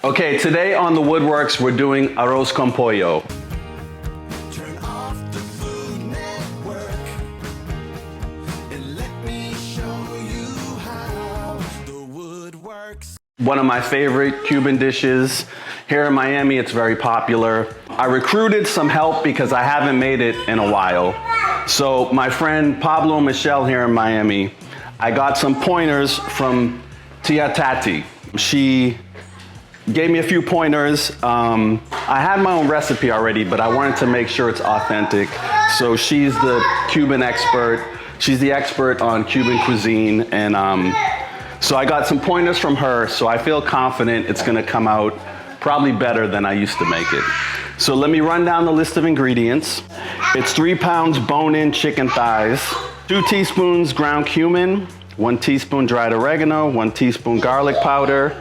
Okay, today on the Woodworks, we're doing Arroz Con Pollo. Turn off the Food Network and let me show you how the wood works. One of my favorite Cuban dishes. Here in Miami, it's very popular. I recruited some help because I haven't made it in a while. So my friend Pablo and Michelle here in Miami, I got some pointers from Tia Tati. She gave me a few pointers. I had my own recipe already, but I wanted to make sure it's authentic. So she's the Cuban expert. She's the expert on Cuban cuisine. And so I got some pointers from her, so I feel confident it's gonna come out probably better than I used to make it. So let me run down the list of ingredients. It's 3 pounds bone-in chicken thighs, 2 teaspoons ground cumin, 1 teaspoon dried oregano, 1 teaspoon garlic powder,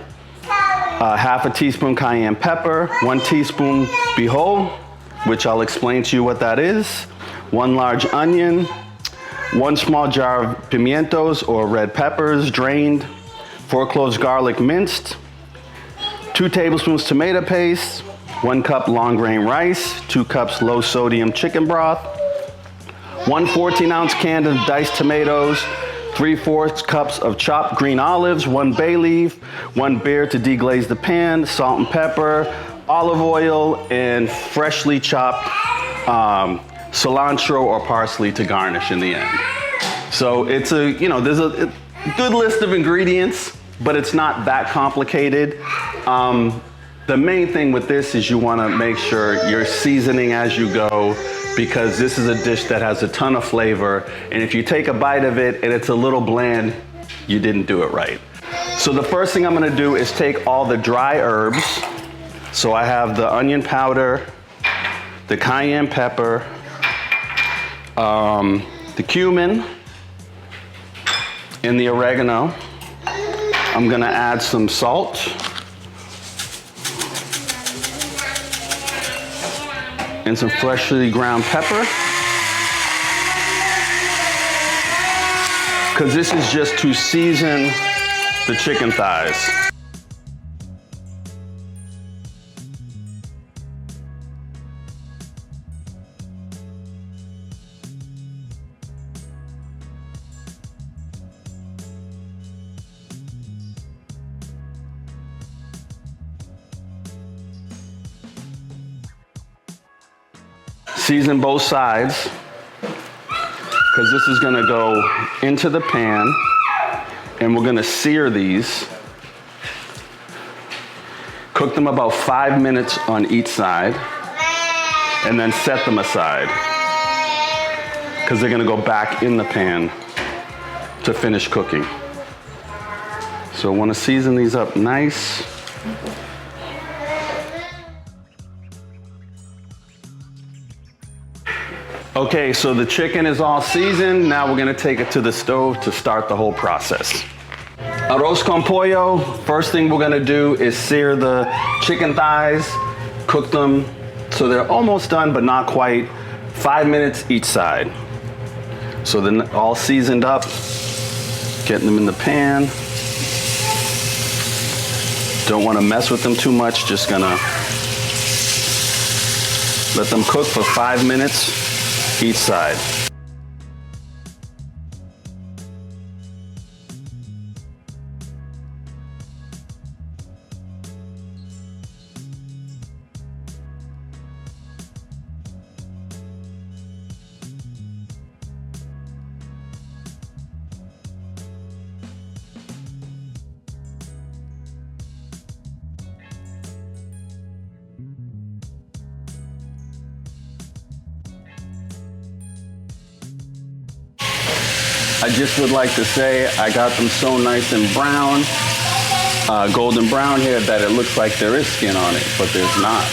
half a teaspoon cayenne pepper, 1 teaspoon bijou, which I'll explain to you what that is, 1 large onion, 1 small jar of pimientos or red peppers drained, 4 cloves garlic minced, 2 tablespoons tomato paste, 1 cup long grain rice, 2 cups low sodium chicken broth, 1 14-ounce can of diced tomatoes, 3/4 cups of chopped green olives, 1 bay leaf, 1 beer to deglaze the pan, salt and pepper, olive oil, and freshly chopped cilantro or parsley to garnish in the end. So it's there's a good list of ingredients, but it's not that complicated. The main thing with this is you want to make sure you're seasoning as you go, because this is a dish that has a ton of flavor, and if you take a bite of it and it's a little bland, you didn't do it right. So the first thing I'm gonna do is take all the dry herbs. So I have the onion powder, the cayenne pepper, the cumin, and the oregano. I'm gonna add some salt. And some freshly ground pepper. Because this is just to season the chicken thighs. Season both sides, because this is gonna go into the pan and we're gonna sear these. Cook them about 5 minutes on each side and then set them aside, because they're gonna go back in the pan to finish cooking. So I wanna season these up nice. Okay, so the chicken is all seasoned. Now we're gonna take it to the stove to start the whole process. Arroz con pollo, first thing we're gonna do is sear the chicken thighs, cook them so they're almost done, but not quite, 5 minutes each side. So they're all seasoned up, getting them in the pan. Don't wanna mess with them too much, just gonna let them cook for 5 minutes each side. I just would like to say I got them so nice and brown, golden brown here, that it looks like there is skin on it, but there's not.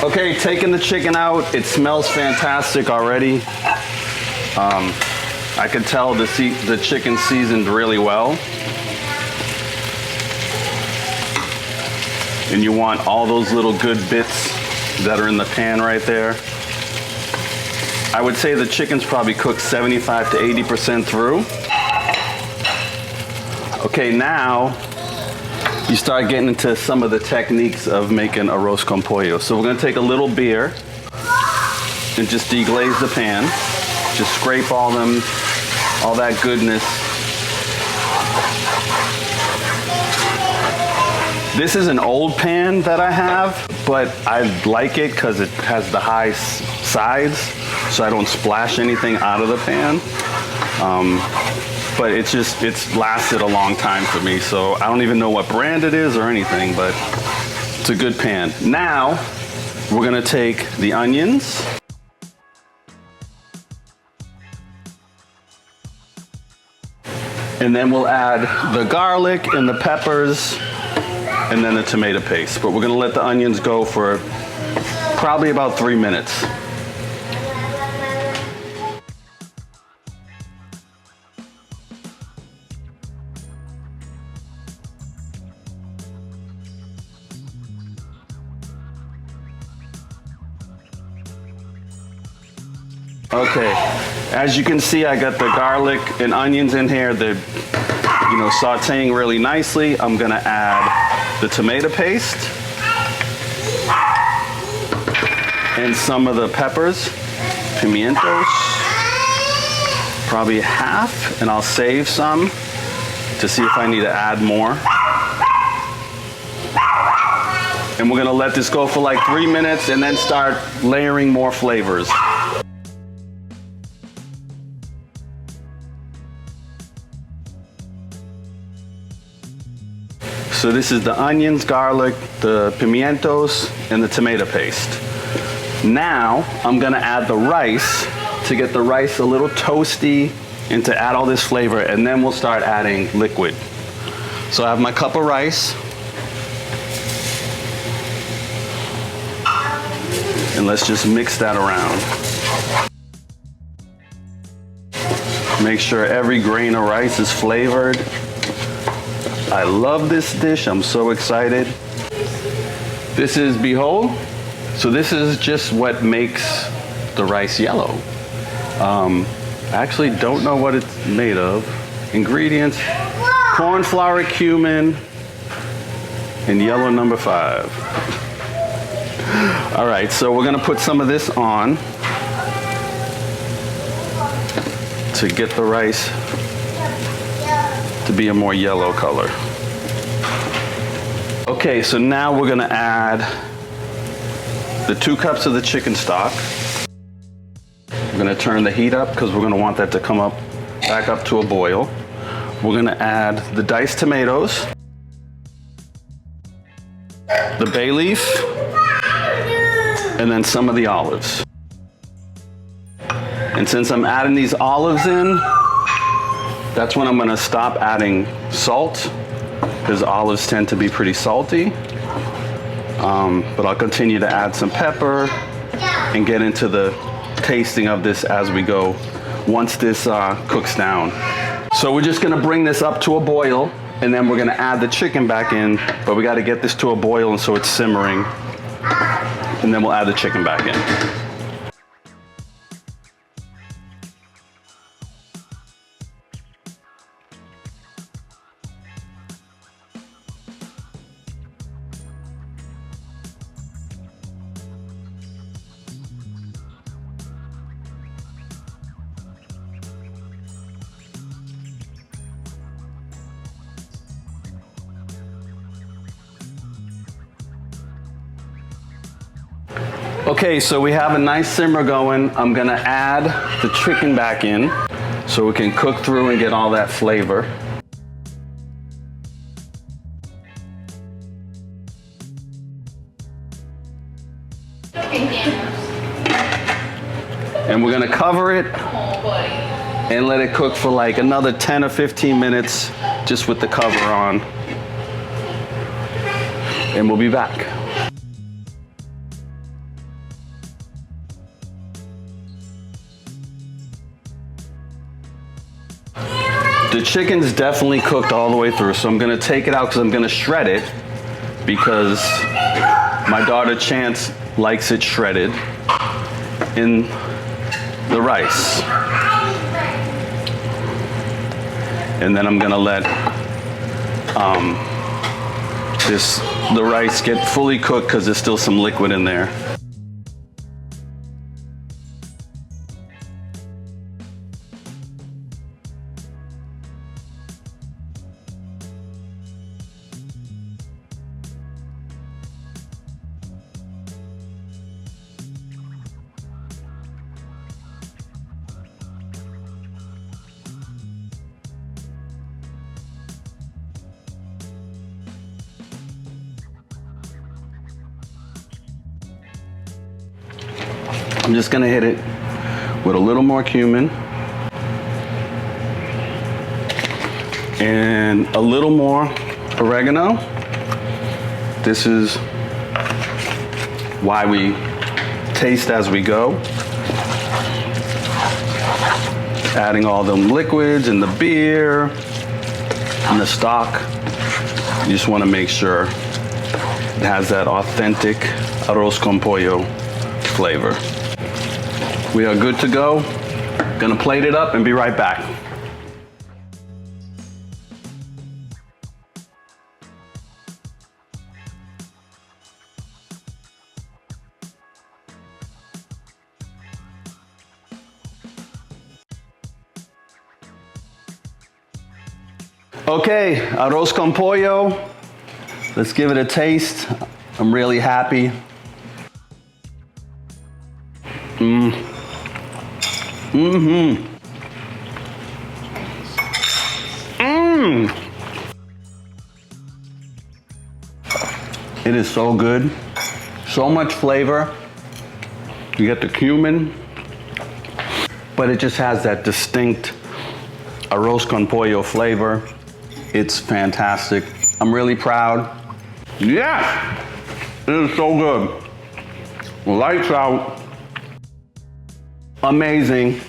Okay, taking the chicken out, it smells fantastic already. I could tell the chicken seasoned really well. And you want all those little good bits that are in the pan right there. I would say the chicken's probably cooked 75 to 80% through. Okay, now you start getting into some of the techniques of making arroz con pollo. So we're gonna take a little beer and just deglaze the pan. Just scrape all that goodness. This is an old pan that I have, but I like it because it has the high sides, so I don't splash anything out of the pan. But it's lasted a long time for me, so I don't even know what brand it is or anything, but it's a good pan. Now, we're gonna take the onions. And then we'll add the garlic and the peppers and then the tomato paste. But we're gonna let the onions go for probably about 3 minutes. Okay, as you can see, I got the garlic and onions in here. They're, sauteing really nicely. I'm gonna add the tomato paste and some of the peppers, pimientos, probably half, and I'll save some to see if I need to add more. And we're gonna let this go for like 3 minutes and then start layering more flavors. So this is the onions, garlic, the pimientos, and the tomato paste. Now, I'm gonna add the rice to get the rice a little toasty and to add all this flavor, and then we'll start adding liquid. So I have my cup of rice. And let's just mix that around. Make sure every grain of rice is flavored. I love this dish, I'm so excited. This is behold. So this is just what makes the rice yellow. I actually don't know what it's made of. Ingredients, corn flour, cumin, and yellow number 5. All right, so we're gonna put some of this on to get the rice to be a more yellow color. Okay, so now we're gonna add the 2 cups of the chicken stock. We're gonna turn the heat up because we're gonna want that to come back up to a boil. We're gonna add the diced tomatoes, the bay leaf, and then some of the olives. And since I'm adding these olives in, that's when I'm gonna stop adding salt, because olives tend to be pretty salty. But I'll continue to add some pepper and get into the tasting of this as we go once this cooks down. So we're just gonna bring this up to a boil, and then we're gonna add the chicken back in, but we gotta get this to a boil and so it's simmering, and then we'll add the chicken back in. Okay, so we have a nice simmer going. I'm gonna add the chicken back in so we can cook through and get all that flavor. And we're gonna cover it and let it cook for like another 10 or 15 minutes just with the cover on. And we'll be back. The chicken's definitely cooked all the way through, so I'm gonna take it out because I'm gonna shred it because my daughter Chance likes it shredded in the rice. And then I'm gonna let the rice get fully cooked because there's still some liquid in there. I'm just gonna hit it with a little more cumin and a little more oregano. This is why we taste as we go. Adding all them liquids and the beer and the stock. You just wanna make sure it has that authentic Arroz Con Pollo flavor. We are good to go. Gonna plate it up and be right back. Okay, Arroz Con Pollo. Let's give it a taste. I'm really happy. It is so good. So much flavor. You get the cumin, but it just has that distinct Arroz Con Pollo flavor. It's fantastic. I'm really proud. Yes! It is so good. Lights out. Amazing.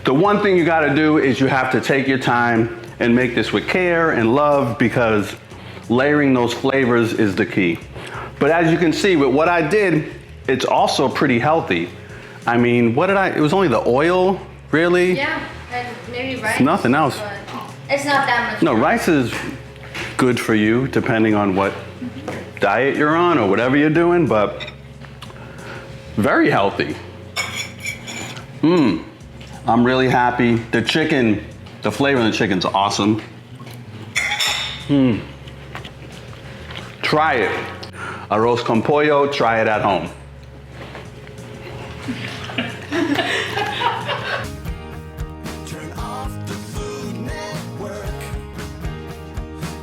The one thing you gotta do is you have to take your time and make this with care and love, because layering those flavors is the key. But as you can see with what I did, it's also pretty healthy. I mean, it was only the oil, really? Yeah, and maybe rice. Nothing else. But it's not that much. No, rice is good for you depending on what diet you're on or whatever you're doing, but very healthy. I'm really happy. The chicken, the flavor of the chicken's awesome. Try it. Arroz Con Pollo, try it at home. Turn off the Food Network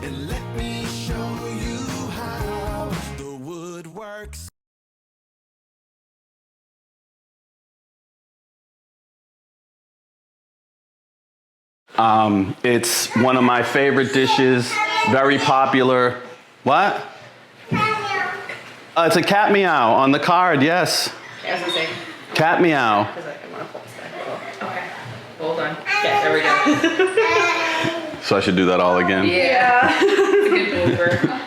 and let me show you how the wood works. It's one of my favorite dishes, very popular. What? It's a cat meow on the card, yes. I was gonna say, Cat meow. because I want to pull this back. Okay, hold on. Yeah, there we go. So I should do that all again? Yeah. It's a good blooper.